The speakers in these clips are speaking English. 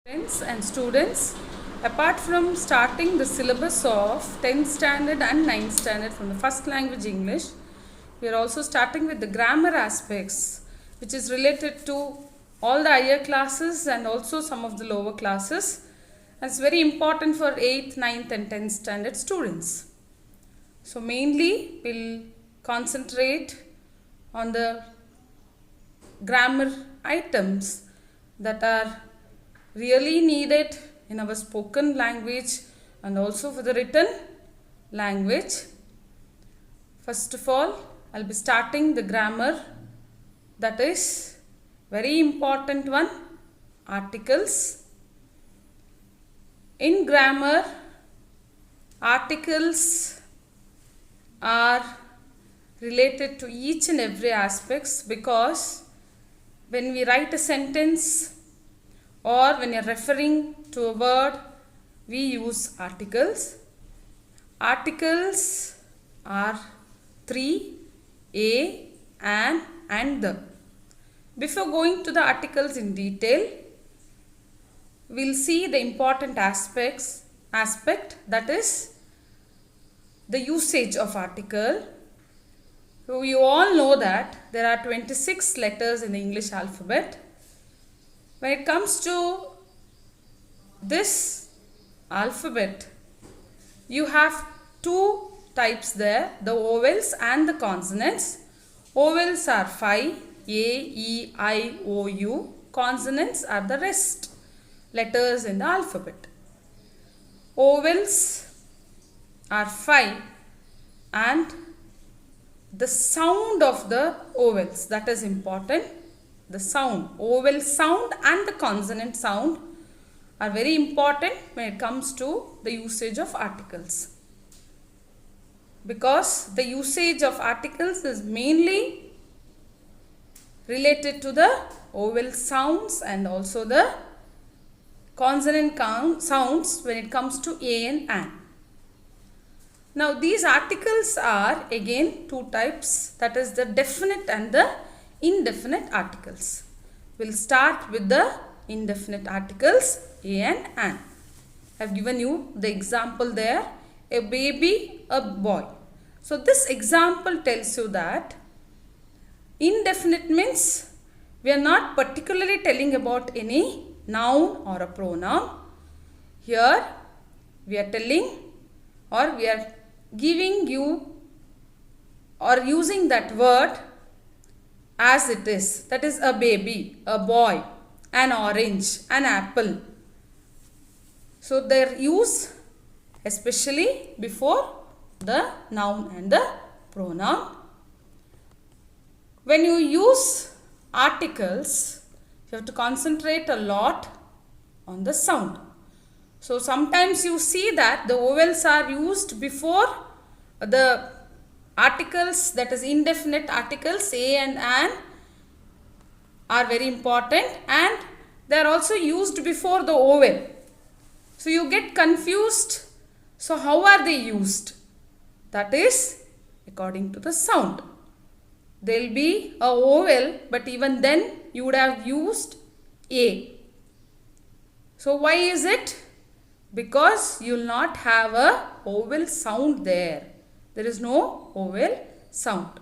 Friends and students, apart from starting the syllabus of 10th standard and 9th standard from the first language English, we are also starting with the grammar aspects, which is related to all the higher classes and also some of the lower classes. It's very important for 8th, 9th and 10th standard students. So mainly we'll concentrate on the grammar items that are really needed in our spoken language and also for the written language. First of all, I'll be starting the grammar, that is very important one, articles. In grammar, articles are related to each and every aspects, because when we write a sentence or when you are referring to a word, we use articles. Articles are three: a, an and the. Before going to the articles in detail, we'll see the important aspect, that is the usage of article. So you all know that there are 26 letters in the English alphabet. When it comes to this alphabet, you have two types there, the vowels and the consonants. Vowels are 5, A, E, I, O, U. Consonants are the rest letters in the alphabet. Vowels are 5 and the sound of the vowels, that is important. The sound, vowel sound and the consonant sound are very important when it comes to the usage of articles. Because the usage of articles is mainly related to the vowel sounds and also the consonant sounds when it comes to a and an. Now these articles are again two types, that is the definite and the indefinite articles. We'll start with the indefinite articles a and an. I have given you the example there, a baby, a boy. So this example tells you that indefinite means we are not particularly telling about any noun or a pronoun. Here we are telling, or we are giving you or using that word as it is, that is a baby, a boy, an orange, an apple. So their use especially before the noun and the pronoun. When you use articles, you have to concentrate a lot on the sound. So sometimes you see that the vowels are used before the articles, that is indefinite articles a and an are very important, and they are also used before the vowel. So you get confused. So how are they used? That is according to the sound. There will be a vowel, but even then you would have used a. So why is it? Because you will not have a vowel sound there. There is no vowel sound.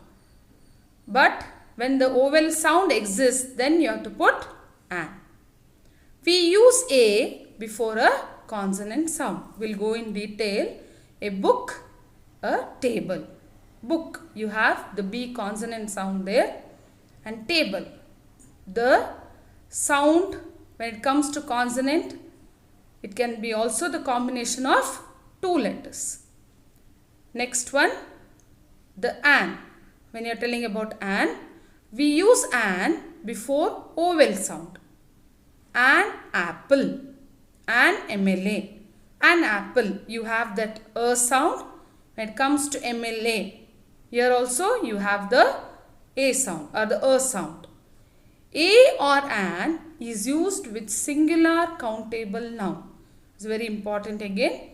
But when the vowel sound exists, then you have to put an. We use a before a consonant sound. We'll go in detail. A book, a table. Book, you have the B consonant sound there, and table. The sound when it comes to consonant, it can be also the combination of two letters. Next one, the an. When you are telling about an, we use an before vowel sound. An apple, an MLA. An apple, you have that sound. When it comes to MLA, here also you have the a sound or the sound. A or an is used with singular countable noun. It's very important again.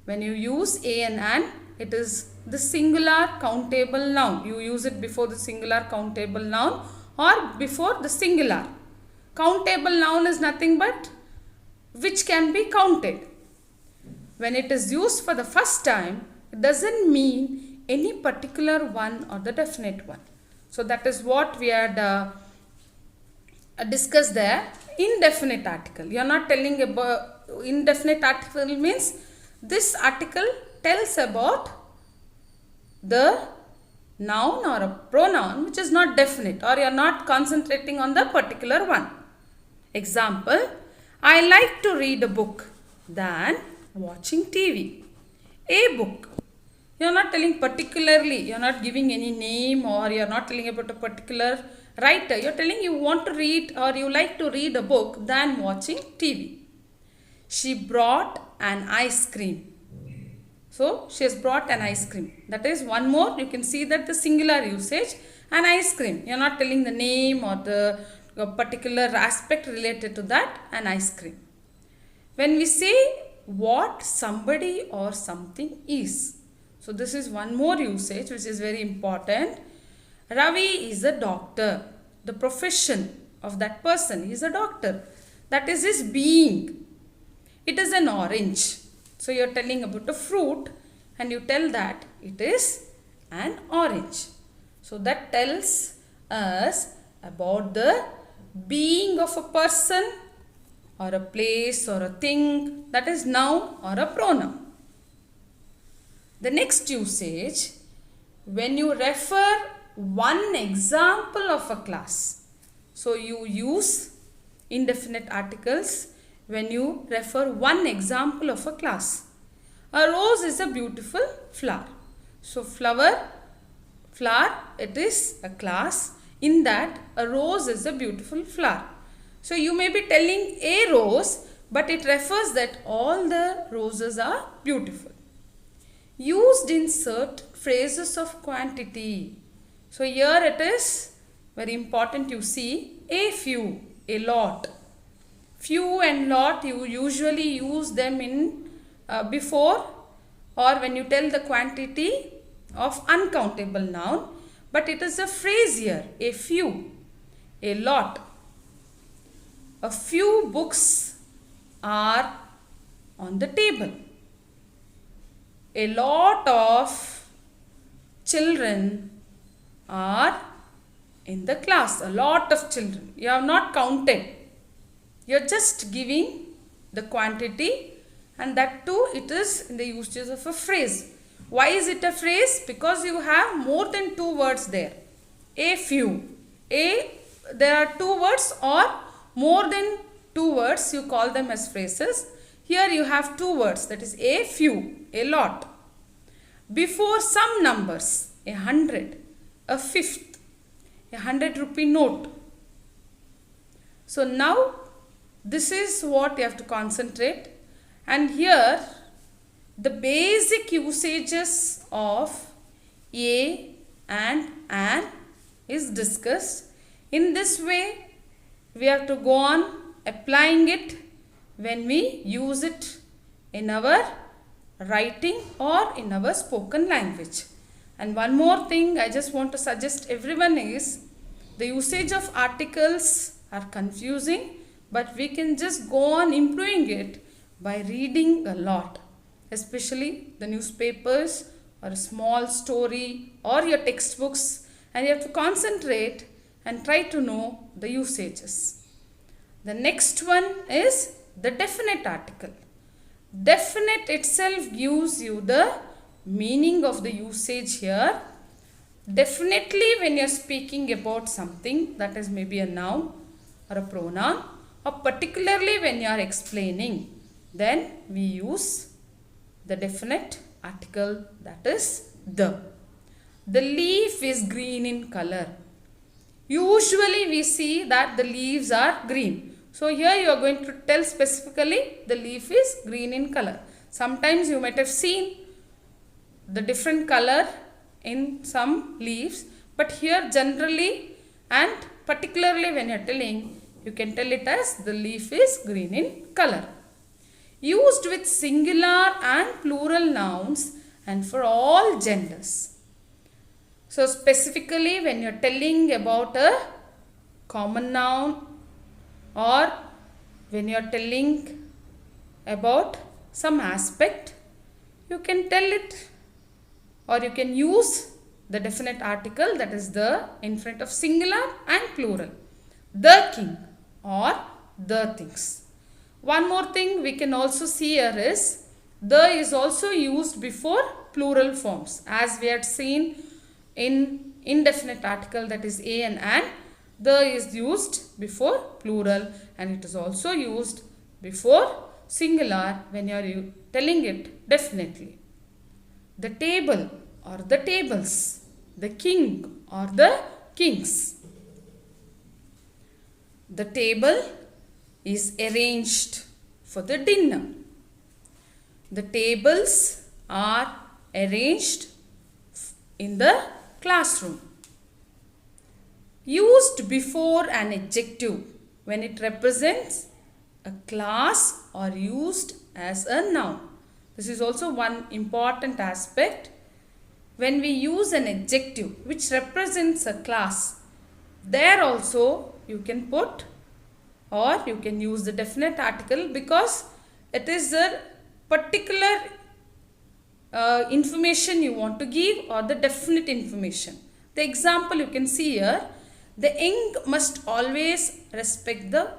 When you use a and an, it is the singular countable noun. You use it before the singular countable noun or before the singular. Countable noun is nothing but which can be counted. When it is used for the first time, it doesn't mean any particular one or the definite one. So that is what we had discussed there. Indefinite article. You are not telling about indefinite article means this article tells about the noun or a pronoun which is not definite, or you are not concentrating on the particular one. Example, I like to read a book than watching TV. A book. You are not telling particularly, you are not giving any name, or you are not telling about a particular writer. You are telling you want to read or you like to read a book than watching TV. She brought an ice cream. So, she has brought an ice cream. That is one more. You can see that the singular usage, an ice cream. You are not telling the name or the particular aspect related to that, an ice cream. When we say what somebody or something is. So, this is one more usage which is very important. Ravi is a doctor. The profession of that person is a doctor. That is his being. It is an orange. So, you are telling about a fruit and you tell that it is an orange. So, that tells us about the being of a person or a place or a thing, that is noun or a pronoun. The next usage, when you refer one example of a class. So, you use indefinite articles when you refer one example of a class. A rose is a beautiful flower. So, flower, it is a class. In that, a rose is a beautiful flower. So, you may be telling a rose, but it refers that all the roses are beautiful. Used in certain phrases of quantity. So, here it is very important you see a few, a lot. Few and lot, you usually use them in before or when you tell the quantity of uncountable noun. But it is a phrase here, a few, a lot. A few books are on the table. A lot of children are in the class. A lot of children. You have not counted. You are just giving the quantity, and that too it is in the usage of a phrase. Why is it a phrase? Because you have more than two words there. A few. There are two words or more than two words, you call them as phrases. Here you have two words, that is a few, a lot. Before some numbers, 100, a fifth, 100 rupee note. So now this is what you have to concentrate, and here the basic usages of a and an is discussed. In this way we have to go on applying it when we use it in our writing or in our spoken language. And one more thing I just want to suggest everyone is, the usage of articles are confusing, but we can just go on improving it by reading a lot, especially the newspapers or a small story or your textbooks, and you have to concentrate and try to know the usages. The next one is the definite article. Definite itself gives you the meaning of the usage here. Definitely when you are speaking about something, that is maybe a noun or a pronoun, or particularly when you are explaining, then we use the definite article, that is the. The leaf is green in color. Usually we see that the leaves are green. So here you are going to tell specifically the leaf is green in color. Sometimes you might have seen the different color in some leaves, but here generally and particularly when you are telling, you can tell it as the leaf is green in color. Used with singular and plural nouns and for all genders. So specifically when you are telling about a common noun, or when you are telling about some aspect, you can tell it, or you can use the definite article, that is the, in front of singular and plural. The king or the things. One more thing we can also see here is the is also used before plural forms, as we had seen in indefinite article, that is a and an. The is used before plural, and it is also used before singular when you are telling it definitely. The table or the tables. The king or the kings. The table is arranged for the dinner. The tables are arranged in the classroom. Used before an adjective when it represents a class, or used as a noun. This is also one important aspect. When we use an adjective which represents a class, there also you can put, or you can use the definite article, because it is a particular information you want to give, or the definite information. The example you can see here, the young must always respect the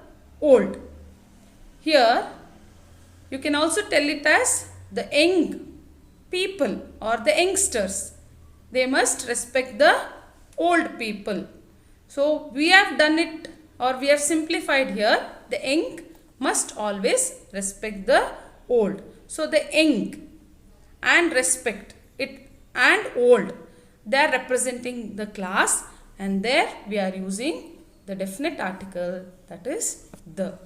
old. Here you can also tell it as the young people or the youngsters. They must respect the old people. So we have done it, or we have simplified here. The young must always respect the old. So the young and respect it and old, they are representing the class, and there we are using the definite article, that is the.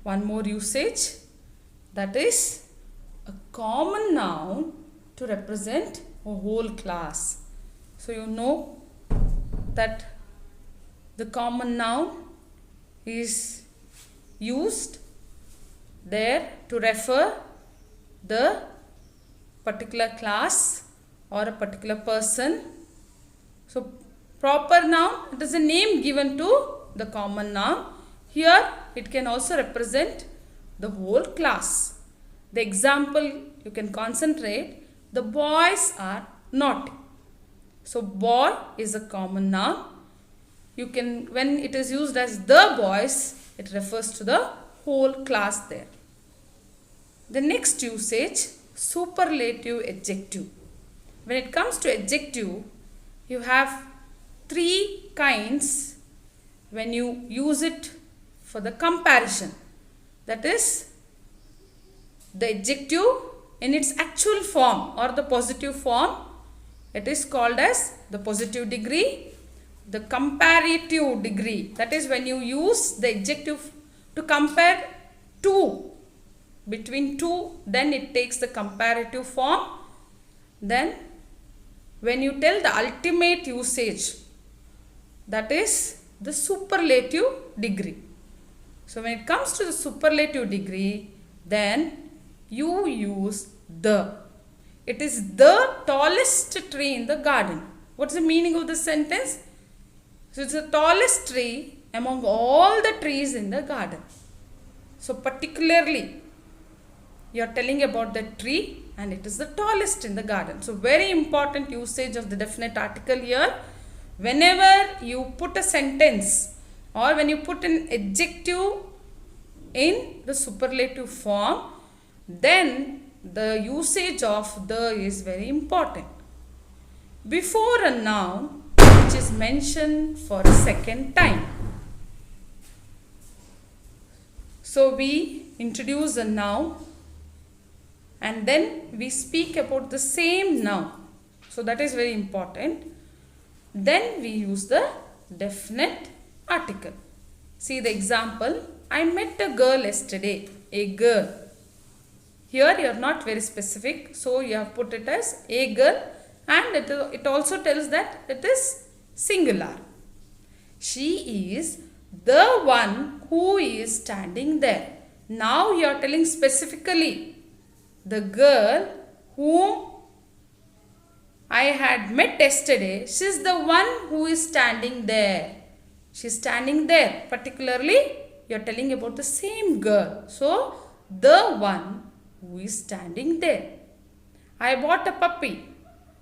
One more usage, that is a common noun to represent a whole class. So you know that the common noun is used there to refer the particular class or a particular person. So proper noun, it is a name given to the common noun. Here it can also represent the whole class. The example you can concentrate, the boys are naughty. So boy is a common noun. You can, when it is used as the boys, it refers to the whole class there. The next usage, superlative adjective. When it comes to adjective, you have three kinds when you use it for the comparison. That is, the adjective in its actual form or the positive form, it is called as the positive degree. The comparative degree, that is when you use the adjective to compare two, between two, then it takes the comparative form. Then when you tell the ultimate usage, that is the superlative degree. So when it comes to the superlative degree, then you use the. It is the tallest tree in the garden. What's the meaning of this sentence? So it's the tallest tree among all the trees in the garden. So particularly you are telling about the tree, and it is the tallest in the garden. So very important usage of the definite article here. Whenever you put a sentence or when you put an adjective in the superlative form, then the usage of the is very important. Before a noun which is mentioned for a second time. So we introduce a noun and then we speak about the same noun. So that is very important. Then we use the definite article. See the example. I met a girl yesterday. A girl. Here you are not very specific. So you have put it as a girl, and it also tells that it is singular. She is the one who is standing there. Now you are telling specifically the girl whom I had met yesterday. She is the one who is standing there. She is standing there. Particularly you are telling about the same girl. So the one who is standing there. I bought a puppy.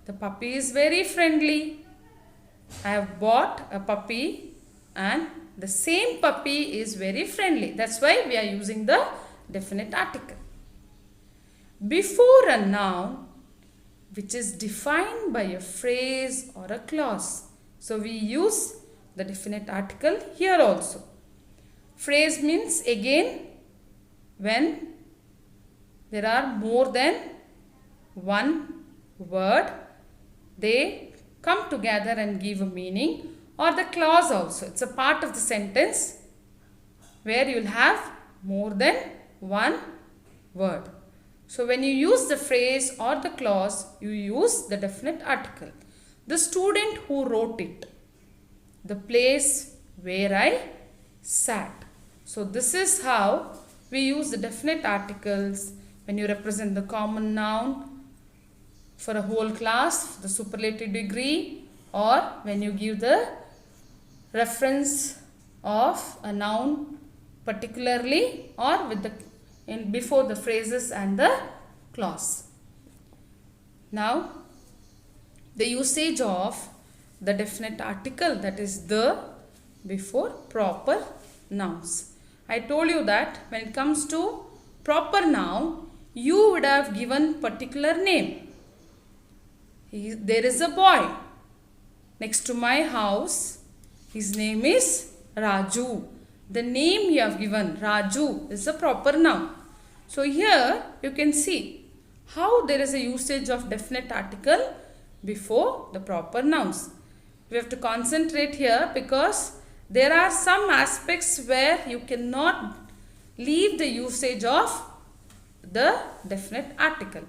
The puppy is very friendly. I have bought a puppy and the same puppy is very friendly. That's why we are using the definite article. Before a noun which is defined by a phrase or a clause. So we use the definite article here also. Phrase means again when there are more than one word, they come together and give a meaning, or the clause also. It's a part of the sentence where you will have more than one word. So when you use the phrase or the clause, you use the definite article. The student who wrote it. The place where I sat. So this is how we use the definite articles when you represent the common noun for a whole class, the superlative degree, or when you give the reference of a noun particularly or with the before the phrases and the clause. Now the usage of the definite article, that is the, before proper nouns. I told you that when it comes to proper noun, you would have given particular name. There is a boy next to my house. His name is Raju. The name you have given, Raju, is a proper noun. So here you can see how there is a usage of definite article before the proper nouns. We have to concentrate here because there are some aspects where you cannot leave the usage of the definite article.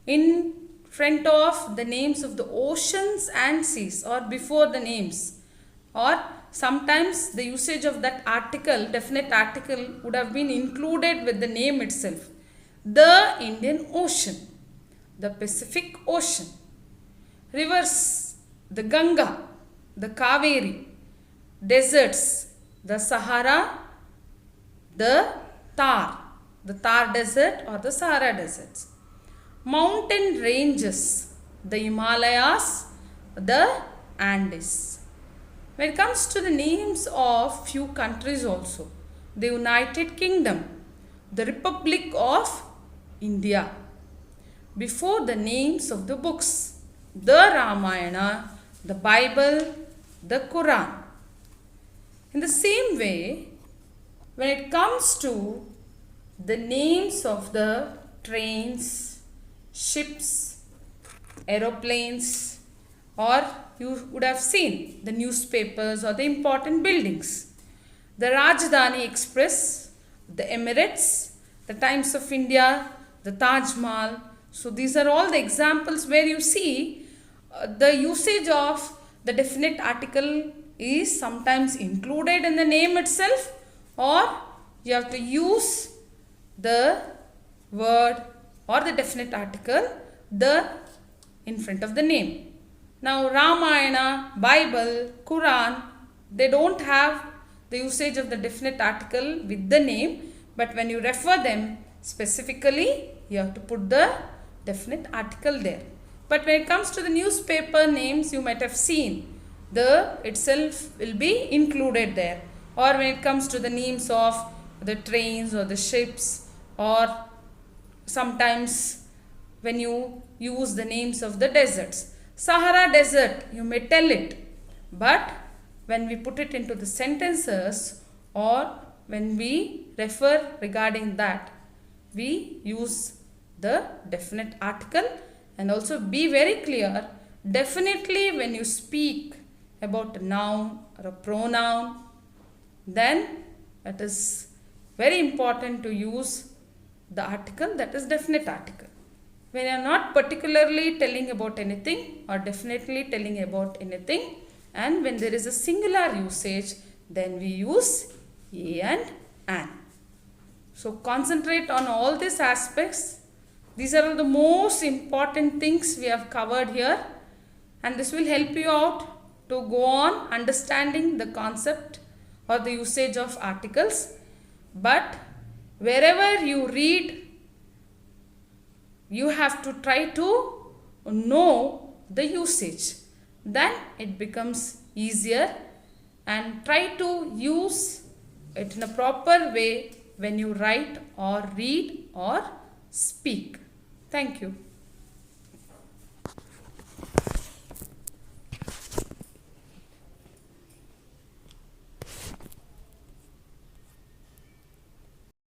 In front of the names of the oceans and seas, or before the names, or sometimes the usage of that article, definite article, would have been included with the name itself. The Indian Ocean, the Pacific Ocean, rivers, the Ganga, the Kaveri, deserts, the Sahara, the Thar desert or the Sahara deserts, mountain ranges, the Himalayas, the Andes. When it comes to the names of few countries also, the United Kingdom, the Republic of India. Before the names of the books, the Ramayana, the Bible, the Quran. In the same way, when it comes to the names of the trains, ships, aeroplanes, or you would have seen the newspapers or the important buildings, the Rajdhani Express, the Emirates, the Times of India, the Taj Mahal. So these are all the examples where you see the usage of the definite article is sometimes included in the name itself, or you have to use the word or the definite article the in front of the name. Now Ramayana, Bible, Quran, they don't have the usage of the definite article with the name, but when you refer them specifically, you have to put the definite article there. But when it comes to the newspaper names, you might have seen the itself will be included there. Or when it comes to the names of the trains or the ships, or sometimes when you use the names of the deserts. Sahara desert, you may tell it, but when we put it into the sentences or when we refer regarding that, we use the definite article. And also be very clear, definitely when you speak about a noun or a pronoun, then it is very important to use the article, that is definite article. When you are not particularly telling about anything or definitely telling about anything, and when there is a singular usage, then we use a and an. So concentrate on all these aspects. These are the most important things we have covered here, and this will help you out to go on understanding the concept or the usage of articles. But wherever you read, you have to try to know the usage. Then it becomes easier, and try to use it in a proper way when you write or read or speak. Thank you.